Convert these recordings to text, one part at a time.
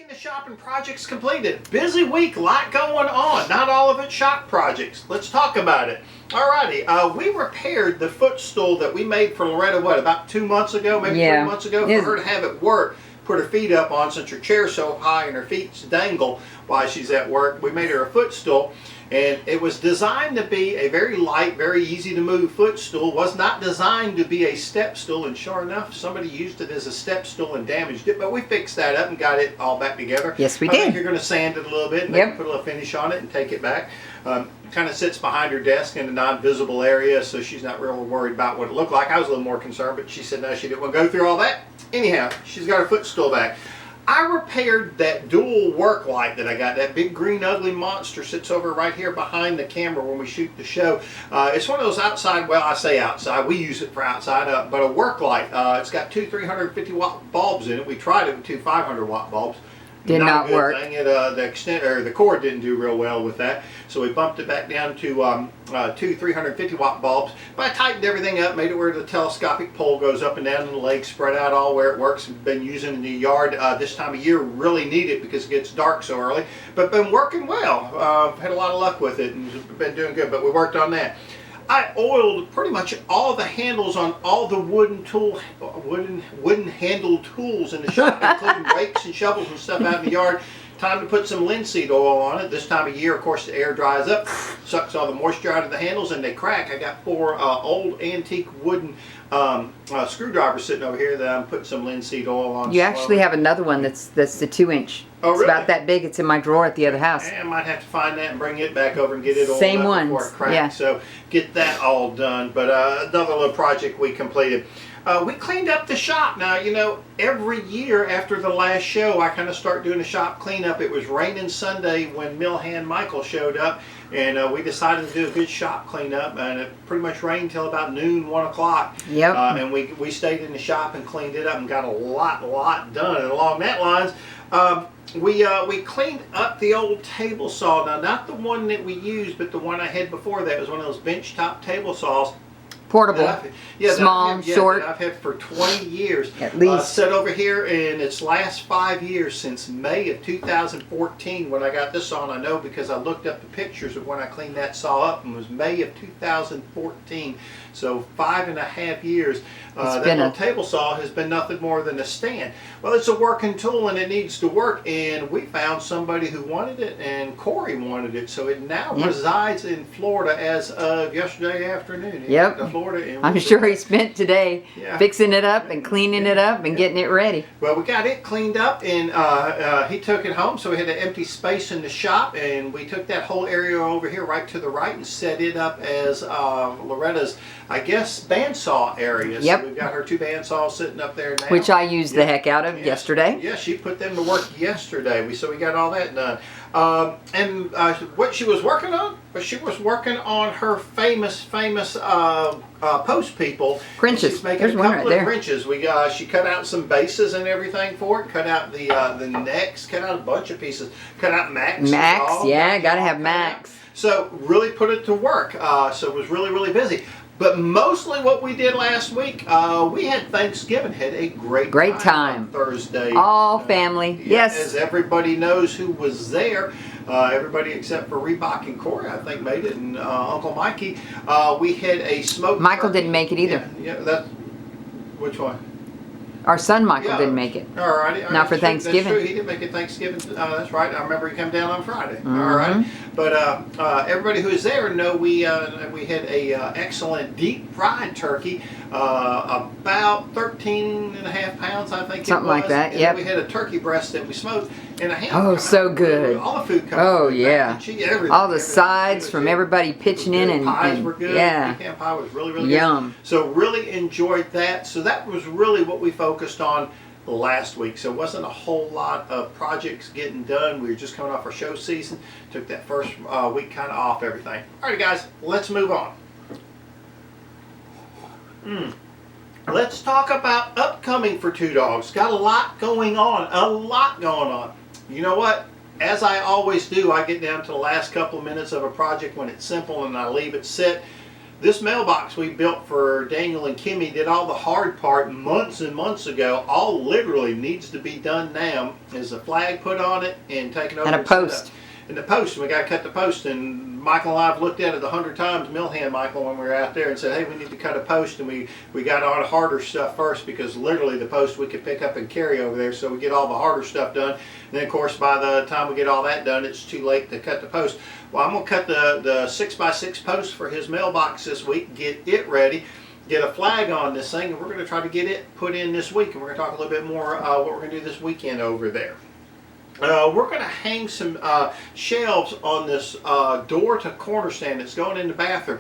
in the shop and projects completed. Busy week, lot going on. Not all of it shop projects. Let's talk about it. Alrighty, we repaired the footstool that we made for Loretta, about 2 months ago, maybe 3 months ago, for her to have at work. Put her feet up on since her chair's so high and her feet dangle while she's at work. We made her a footstool, and it was designed to be a very light, very easy to move footstool. Was not designed to be a step stool, and sure enough, somebody used it as a step stool and damaged it, but we fixed that up and got it all back together. Yes, we I did. think you're going to sand it a little bit and maybe put a little finish on it and take it back. Kind of sits behind her desk in a non-visible area, so she's not really worried about what it looked like. I was a little more concerned, but she said no, she didn't want to go through all that. Anyhow, she's got her footstool back. I repaired that dual work light that I got. That big green ugly monster sits over right here behind the camera when we shoot the show. It's one of those outside, well, I say outside, we use it for outside, but a work light. It's got two 350 watt bulbs in it. We tried it with two 500 watt bulbs. Did not work. The cord didn't do real well with that, so we bumped it back down to two 350 watt bulbs. But I tightened everything up, made it where the telescopic pole goes up and down, and the legs spread out all where it works. We've been using it in the yard this time of year. Really need it because it gets dark so early, but been working well. Had a lot of luck with it and been doing good. But we worked on that. I oiled pretty much all the handles on all the wooden handled tools in the shop, including rakes and shovels and stuff out in the yard. Time to put some linseed oil on it. This time of year, of course, the air dries up, sucks all the moisture out of the handles, and they crack. I got 4 old antique wooden screwdrivers sitting over here that I'm putting some linseed oil on. You actually have another one that's the 2-inch. Oh, really? It's about that big. It's in my drawer at the other house. I might have to find that and bring it back over and get it oiled Same up ones. before it cracks. Yeah. So get that all done. But another little project we completed. We cleaned up the shop. Now, you know, every year after the last show, I kind of start doing a shop cleanup. It was raining Sunday when Mill Hand Michael showed up, and we decided to do a good shop cleanup, and it pretty much rained till about noon, 1 o'clock. Yep. And we stayed in the shop and cleaned it up and got a lot done. And along that lines, we cleaned up the old table saw. Now, not the one that we used, but the one I had before that was one of those bench top table saws. Portable, small, short. That I've had for 20 years. At least. Set over here in its last 5 years, since May of 2014 when I got this on. I know because I looked up the pictures of when I cleaned that saw up, and it was May of 2014. So 5.5 years. That little table saw has been nothing more than a stand. Well, it's a working tool and it needs to work, and we found somebody who wanted it, and Corey wanted it, so it now resides in Florida as of yesterday afternoon. I'm sure he spent today fixing it up and cleaning it up and getting it ready. Well, we got it cleaned up, and he took it home, so we had an empty space in the shop, and we took that whole area over here right to the right and set it up as Loretta's, I guess, bandsaw area. Yep. So we've got her 2 bandsaws sitting up there now. Which I used the heck out of yesterday. Yeah, she put them to work yesterday. So we got all that done. And what she was working on? Well, she was working on her famous post people. Crinches. She's making a couple of crinches. She cut out some bases and everything for it. Cut out the necks. Cut out a bunch of pieces. Cut out Max. Yeah, gotta have Max. So really put it to work. So it was really busy. But mostly what we did last week, we had Thanksgiving. Had a great time on Thursday. All family, yes. As everybody knows who was there. Everybody except for Reebok and Corey, I think, made it, and Uncle Mikey. We had a smoked Michael turkey. didn't make it either. Yeah, which one? Our son Michael didn't make it. Alrighty. Not for Thanksgiving. That's true. He didn't make it Thanksgiving. That's right. I remember he came down on Friday. Alright. But everybody who was there know we had a excellent deep fried turkey, about 13.5 pounds, I think. Something like that. Yeah. We had a turkey breast that we smoked and a ham. Oh, so good. All the food comes. Oh yeah. All the sides from everybody pitching in, and pies were good. Yeah. Pecan pie was really Yum. good. So really enjoyed that. So that was really what we focused on last week. So it wasn't a whole lot of projects getting done. We were just coming off our show season. Took that first week kind of off everything. Alright guys, let's move on. Let's talk about upcoming for Two Dogs. Got a lot going on. You know what? As I always do, I get down to the last couple of minutes of a project when it's simple and I leave it sit. This mailbox we built for Daniel and Kimmy did all the hard part months and months ago. All literally needs to be done now is a flag put on it and taken over. And a post. And the post, we got to cut the post, and Michael and I have looked at it 100 times, mill hand Michael, when we were out there, and said, hey, we need to cut a post, and we got all the harder stuff first, because literally the post we could pick up and carry over there, so we get all the harder stuff done. And then, of course, by the time we get all that done, it's too late to cut the post. Well, I'm going to cut the 6x6 post for his mailbox this week, get it ready, get a flag on this thing, and we're going to try to get it put in this week, and we're going to talk a little bit more what we're going to do this weekend over there. We're going to hang some shelves on this door to corner stand that's going in the bathroom.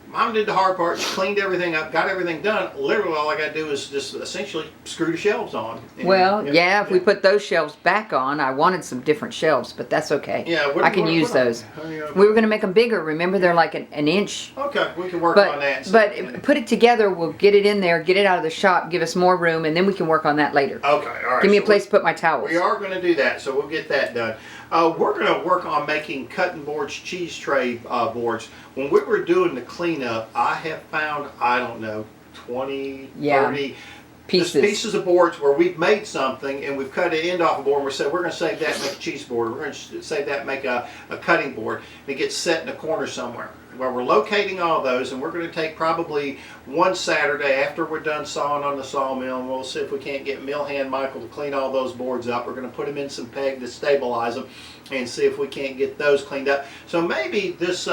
Mom did the hard part. She cleaned everything up, got everything done. Literally all I got to do is just essentially screw the shelves on. And, well, yeah, if we put those shelves back on, I wanted some different shelves, but that's okay. Yeah, I can use those. We were going to make them bigger. Remember, they're like an inch. Okay, we can work on that. But put it together. We'll get it in there, get it out of the shop, give us more room, and then we can work on that later. Okay, all right. Give me a place to put my towels. We are going to do that, so we'll get that done. We're going to work on making cutting boards, cheese tray boards. When we were doing the cleanup, I have found, I don't know, 20, 30 pieces of boards where we've made something and we've cut it end off a board and we said we're going to save that and make a cheese board. We're going to save that and make a cutting board. And it gets set in a corner somewhere. Well, we're locating all those, and we're going to take probably one Saturday after we're done sawing on the sawmill, and we'll see if we can't get mill hand Michael to clean all those boards up. We're going to put them in some peg to stabilize them and see if we can't get those cleaned up. So maybe this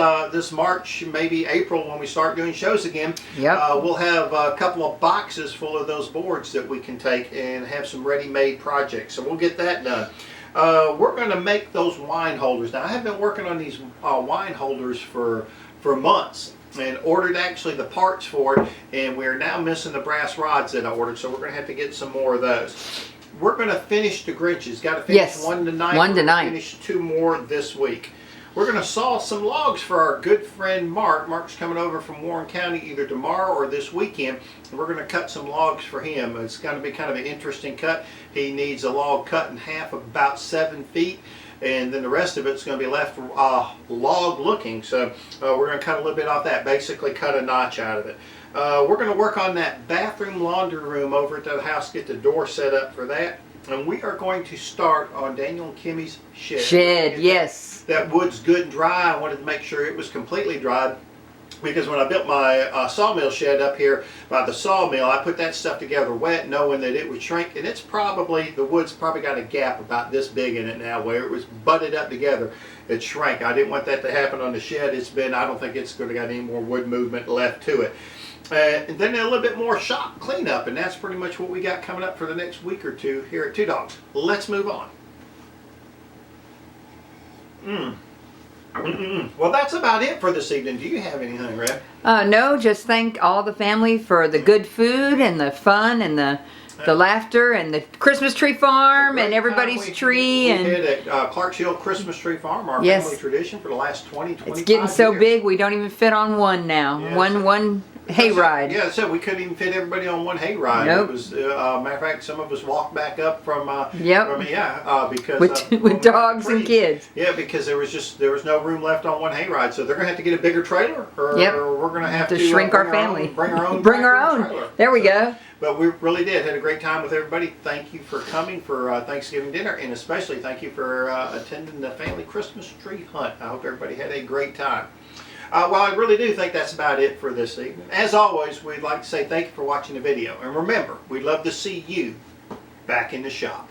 March, maybe April, when we start doing shows again, we'll have a couple of boxes full of those boards that we can take and have some ready-made projects. So we'll get that done. We're going to make those wine holders. Now, I have been working on these wine holders for months and ordered actually the parts for it, and we're now missing the brass rods that I ordered, so we're going to have to get some more of those. We're going to finish the Grinches. Got to finish one tonight. One tonight. Finish 2 more this week. We're going to saw some logs for our good friend Mark. Mark's coming over from Warren County either tomorrow or this weekend. And we're going to cut some logs for him. It's going to be kind of an interesting cut. He needs a log cut in half about 7 feet. And then the rest of it's going to be left log looking. So we're going to cut a little bit off that, basically cut a notch out of it. We're going to work on that bathroom laundry room over at the house, get the door set up for that. And we are going to start on Daniel and Kimmy's shed. Yes. That wood's good and dry. I wanted to make sure it was completely dried, because when I built my sawmill shed up here by the sawmill, I put that stuff together wet, knowing that it would shrink. And it's probably, the wood's probably got a gap about this big in it now, where it was butted up together. It shrank. I didn't want that to happen on the shed. It's been, I don't think it's going to got any more wood movement left to it. And then a little bit more shop cleanup, and that's pretty much what we got coming up for the next week or two here at Two Dogs. Let's move on. Well, that's about it for this evening. Do you have anything, Red? No, just thank all the family for the good food and the fun and the laughter and the Christmas tree farm and everybody's tree. We did at Clark's Hill Christmas Tree Farm, our family tradition for the last 25 years. It's getting so big we don't even fit on one now. Yes. One hayride. Yeah, so we couldn't even fit everybody on one hayride. Nope. It was, matter of fact, some of us walked back up from because with dogs and kids. Yeah, because there was no room left on one hayride, so they're gonna have to get a bigger trailer, or we're gonna have to shrink our family. Bring our own. Bring our own. Trailer. There we go. But we really did. Had a great time with everybody. Thank you for coming for Thanksgiving dinner, and especially thank you for attending the family Christmas tree hunt. I hope everybody had a great time. Well, I really do think that's about it for this evening. As always, we'd like to say thank you for watching the video. And remember, we'd love to see you back in the shop.